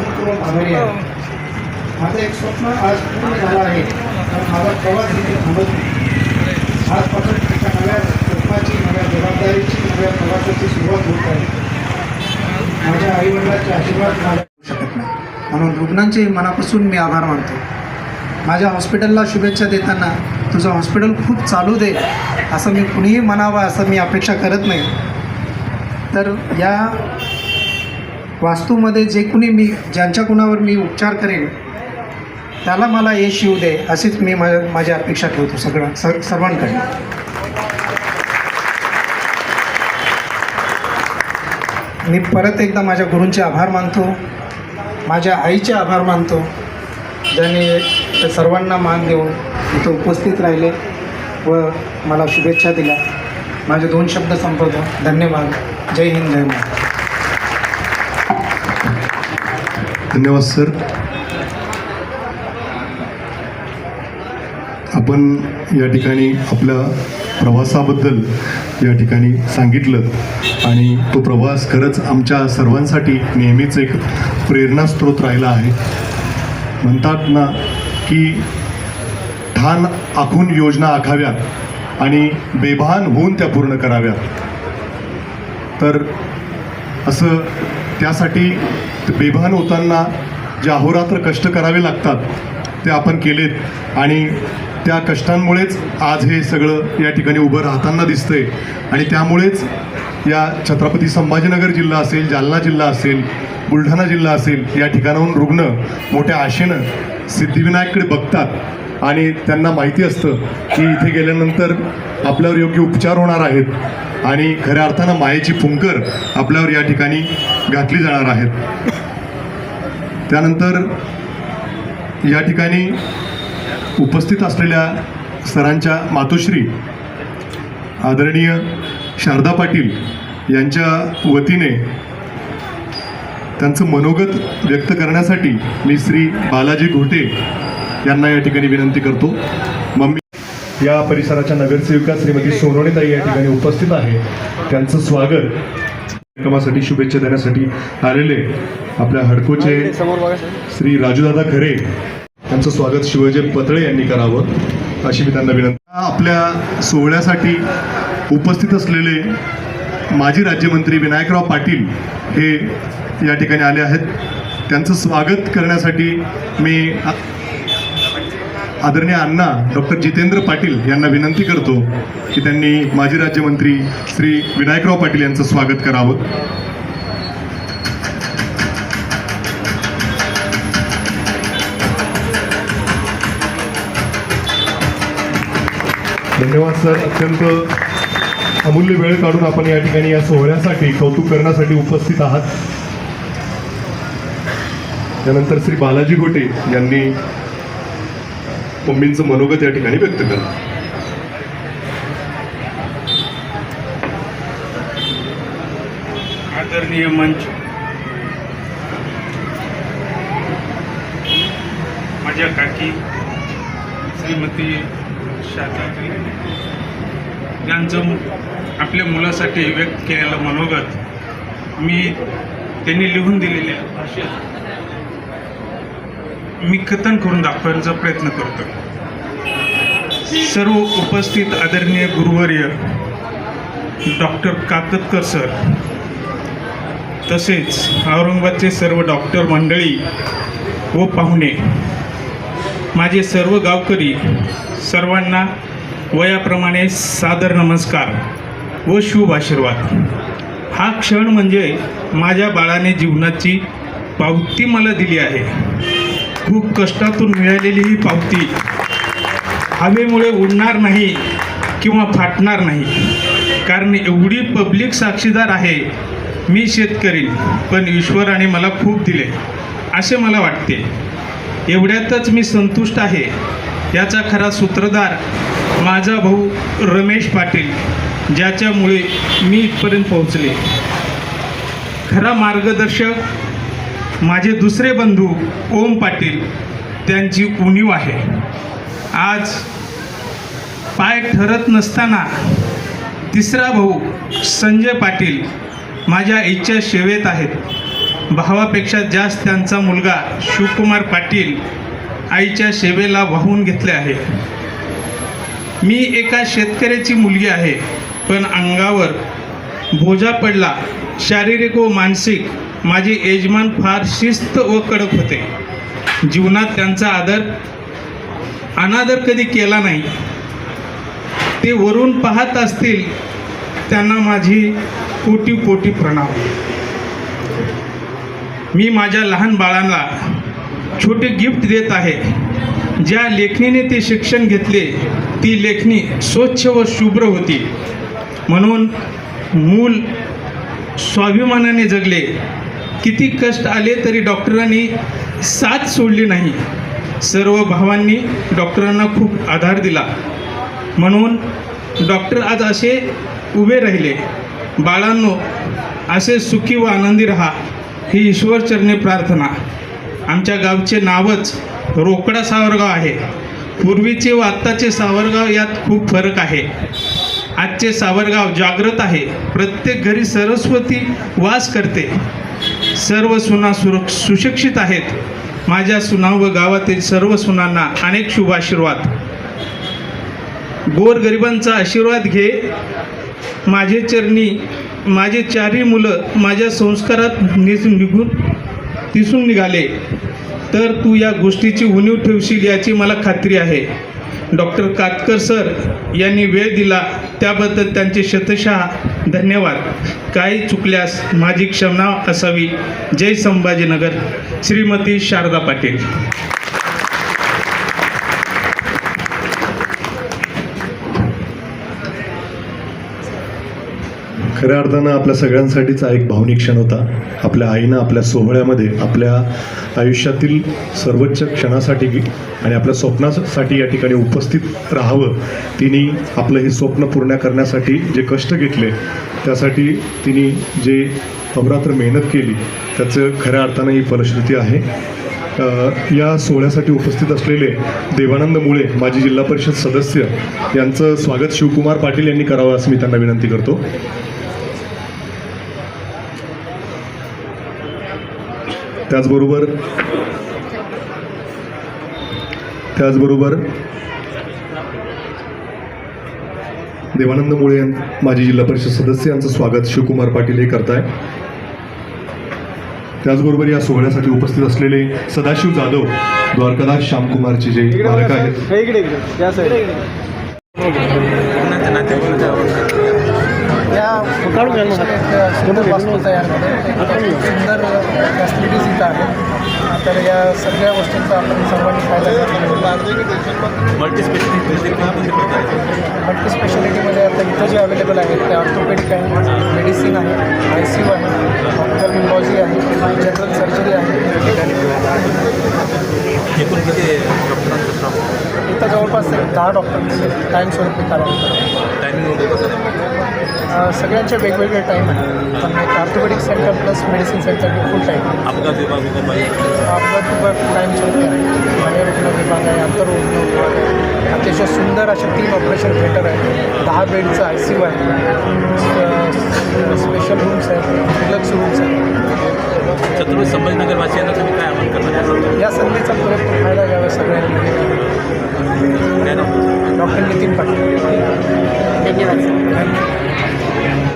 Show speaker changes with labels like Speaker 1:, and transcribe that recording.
Speaker 1: मनपूर्वक आभारी आहे. माझं एक स्वप्न आज पूर्ण झालं आहे, कारण माझा प्रवास इथे थांबत नाही. आजपासून एका नव्या स्वप्नाची, नव्या जबाबदारीची, नव्या प्रवासाची सुरुवात होत आहे. माझ्या आईवडिलांचे आशीर्वाद मला शकत नाही, म्हणून रुग्णांचे मनापासून मी आभार मानतो. माझ्या हॉस्पिटलला शुभेच्छा देताना तुझं हॉस्पिटल खूप चालू दे असं मी कुणीही म्हणावं असं मी अपेक्षा करत नाही. तर या वास्तूमध्ये जे कुणी ज्यांच्या कुणावर मी उपचार करेन त्याला मला यश येऊ दे अशीच मी माझी अपेक्षा ठेवतो सर्वांकडे. मी परत एकदा माझ्या गुरूंचे आभार मानतो, माझ्या आईचे आभार मानतो, ज्याने सर्वांना मान देऊन इथं उपस्थित राहिले व मला शुभेच्छा दिल्या. माझे 2 शब्द संपवतो. धन्यवाद. जय हिंद, जय महाराष्ट्र.
Speaker 2: धन्यवाद सर. आपण या ठिकाणी आपल्या प्रवासाबद्दल या ठिकाणी सांगितलं आणि तो प्रवास खरंच आमच्या सर्वांसाठी नेहमीच एक प्रेरणास्रोत राहिला आहे. म्हणतात ना की ठाण आखून योजना आखाव्यात आणि बेभान होऊन त्या पूर्ण कराव्यात. तर असं त्यासाठी बेभान होताना जे अहोरात्र कष्ट करावे लागतात ते आपण केलेत आणि त्या कष्टांमुळेच आज हे सगळं या ठिकाणी उभं राहताना दिसतंय. आणि त्यामुळेच या छत्रपती संभाजीनगर जिल्हा असेल, जालना जिल्हा असेल, बुलढाणा जिल्हा असेल, या ठिकाणाहून रुग्ण मोठ्या आशेनं सिद्धिविनायककडे बघतात आणि त्यांना माहिती असतं की इथे गेल्यानंतर आपल्यावर योग्य उपचार होणार आहेत आणि खऱ्या अर्थानं मायेची फुंकर आपल्यावर या ठिकाणी घातली जाणार आहेत. त्यानंतर या ठिकाणी उपस्थित असलेल्या सरांच्या मातोश्री आदरणीय शारदा पाटील यांच्या वतीने त्यांचं मनोगत व्यक्त करण्यासाठी मी श्री बालाजी घोटे यांना या ठिकाणी विनंती करतो. मम्मी या परिसराच्या नगरसेविका श्रीमती सोनवणीताई या ठिकाणी उपस्थित आहे. त्यांचं स्वागत कार्यक्रमासाठी शुभेच्छा देण्यासाठी आलेले आपल्या हडकोचे श्री राजूदादा खरे त्यांचं स्वागत शिवाजी पतळे यांनी करावं अशी मी त्यांना विनंती. आपल्या सोहळ्यासाठी उपस्थित असलेले माजी राज्यमंत्री विनायकराव पाटील हे या ठिकाणी आले आहेत. त्यांचं स्वागत करण्यासाठी मी आदरणीय अण्णा डॉक्टर जितेंद्र पाटील यांना विनंती करतो की त्यांनी माजी राज्यमंत्री श्री विनायकराव पाटील यांचं स्वागत करावं. धन्यवाद सर. अत्यंत अमूल्य वेळ काढून आपण या ठिकाणी या सोहळ्यासाठी कौतुक करण्यासाठी उपस्थित आहात. त्यानंतर श्री बालाजी घोटे यांनी मम्मींचं मनोगत या ठिकाणी व्यक्त केलं.
Speaker 3: आदरणीय मंच, माझ्या काकी श्रीमती शारदाताई यांचं आपल्या मुलासाठी व्यक्त केलेलं मनोगत त्यांनी लिहून दिलेल्या भाषेत मी कथन करून दाखवण्याचा प्रयत्न करतो. सर्व उपस्थित आदरणीय गुरुवर्य डॉक्टर काकतकर सर, तसेच औरंगाबादचे सर्व डॉक्टर मंडळी व पाहुणे, माझे सर्व गावकरी, सर्वांना वयाप्रमाणे सादर नमस्कार व शुभ आशीर्वाद. हा क्षण म्हणजे माझ्या बाळाने जीवनाची पावती मला दिली आहे. खूप कष्टातून मिळालेली ही पावती हवेमुळे उडणार नाही किंवा फाटणार नाही, कारण एवढी पब्लिक साक्षीदार आहे. मी शेतकरी, पण ईश्वराने मला खूप दिले असे मला वाटते. एवढ्यातच मी संतुष्ट आहे. याचा खरा सूत्रधार माझा भाऊ रमेश पाटील, ज्याच्यामुळे मी इथपर्यंत पोहोचले. खरा मार्गदर्शक माझे दुसरे बंधू ओम पाटील, त्यांची उणीव आहे. आज पाय ठरत नसताना तिसरा भाऊ संजय पाटील माझ्या आईच्या सेवेत आहेत. भावापेक्षा जास्त त्यांचा मुलगा शिवकुमार पाटील आईच्या सेवेला वाहून घेतले आहे. मी एका शेतकऱ्याची मुलगी आहे, पण अंगावर बोजा पडला. शारीरिक व मानसिक माझे यजमान फार शिस्त व कडक होते. जीवनात त्यांचा अनादर कधी केला नाही. ते वरून पाहत असतील त्यांना माझी कोटी कोटी प्रणाम. मी माझ्या लहान बाळांना छोटे गिफ्ट देत आहे. ज्या लेखणीने ते शिक्षण घेतले ती लेखणी स्वच्छ व शुभ्र होती. म्हणून मूल स्वाभिमानाने जगले. किती कष्ट आले तरी डॉक्टरांनी साथ सोडली नाही. सर्व भावांनी डॉक्टरांना खूप आधार दिला. म्हणून डॉक्टर आज असे उभे राहिले. बाळांनो, असे सुखी व आनंदी राहा ही ईश्वरचरणी प्रार्थना. आमच्या गावचे नावच रोकडा सावरगाव आहे. पूर्वीचे व आत्ताचे सावरगाव यात खूप फरक आहे. आजचे सावरगाव जागृत आहे. प्रत्येक घरी सरस्वती वास करते. सर्व सुना सुशिक्षित आहेत. माझ्या सुना व गावातील सर्व सुनांना अनेक शुभ आशीर्वाद. गोरगरिबांचा आशीर्वाद घे. माझे चरणी माझे चारही मुलं माझ्या संस्कारात दिसून निघाले तर तू या गोष्टीची उणीव ठेवशील याची मला खात्री आहे. डॉक्टर कातकर सर यांनी वेळ दिला त्याबद्दल त्यांचे शतशः धन्यवाद. काही चुकल्यास माझी क्षमा असावी. जय संभाजीनगर. श्रीमती शारदा पाटील.
Speaker 2: खऱ्या अर्थानं आपल्या सगळ्यांसाठीचा एक भावनिक क्षण होता. आपल्या आईनं आपल्या सोहळ्यामध्ये आपल्या आयुष्यातील सर्वोच्च क्षणासाठी आणि आपल्या स्वप्नासाठी या ठिकाणी उपस्थित राहावं. तिने आपलं हे स्वप्न पूर्ण करण्यासाठी जे कष्ट घेतले त्यासाठी तिने जे अहोरात्र मेहनत केली त्याचं खऱ्या अर्थानं ही फलश्रुती आहे. या सोहळ्यासाठी उपस्थित असलेले देवानंद मुळे माजी जिल्हा परिषद सदस्य यांचं स्वागत शिवकुमार पाटील यांनी करावं असं मी त्यांना विनंती करतो. त्याचबरोबर देवानंद मुळे माजी जिल्हा परिषद सदस्य यांचं स्वागत शिवकुमार पाटील हे करताय. त्याचबरोबर या सोहळ्यासाठी उपस्थित असलेले सदाशिव जाधव द्वारकादास श्यामकुमारचे जे मालक आहेत
Speaker 4: या सुंदर वास्तू तयार झाले. सुंदर फॅसिलिटीज इथं आहेत. तर या सगळ्या गोष्टींचा आपण सर्वांनी फायदा घेतला. मल्टी स्पेशालिटीमध्ये आता इथं जे अवेलेबल आहेत ते ऑर्थोपेडिक आहे, मेडिसिन आहे, ICU आहे, ऑप्थॅल्मॉलॉजी आहे, जनरल सर्जरी आहे.
Speaker 5: एकूण किती डॉक्टरांचं स्टाफ
Speaker 4: इथं जवळपास 10 डॉक्टरांचे टाईम स्वरूपी करावं.
Speaker 5: टायमिंग
Speaker 4: सगळ्यांचे वेगवेगळे टाईम आहे. पण एक orthopaedic centre plus medicine centre फुल टाईम.
Speaker 5: अपघात विभाग
Speaker 4: अपघात विभाग टाईम स्वरूपी आहे. बाह्यरुग्ण विभाग आहे, आंतररुग्ण विभाग आहे. अतिशय सुंदर असे 3 ऑपरेशन थिएटर आहे. 10 बेडचं ICU आहे. स्पेशल रूम्स आहेत, डिलक्स रूम्स आहेत.
Speaker 5: छत्रपती संभाजीनगरवासियांना तुम्ही काय आवाहन करणार?
Speaker 4: या संधीचा पुरेपूर फायदा घ्यावा सगळ्यांनी.
Speaker 5: काय नाव?
Speaker 4: डॉक्टर नितीन पाटील. धन्यवाद.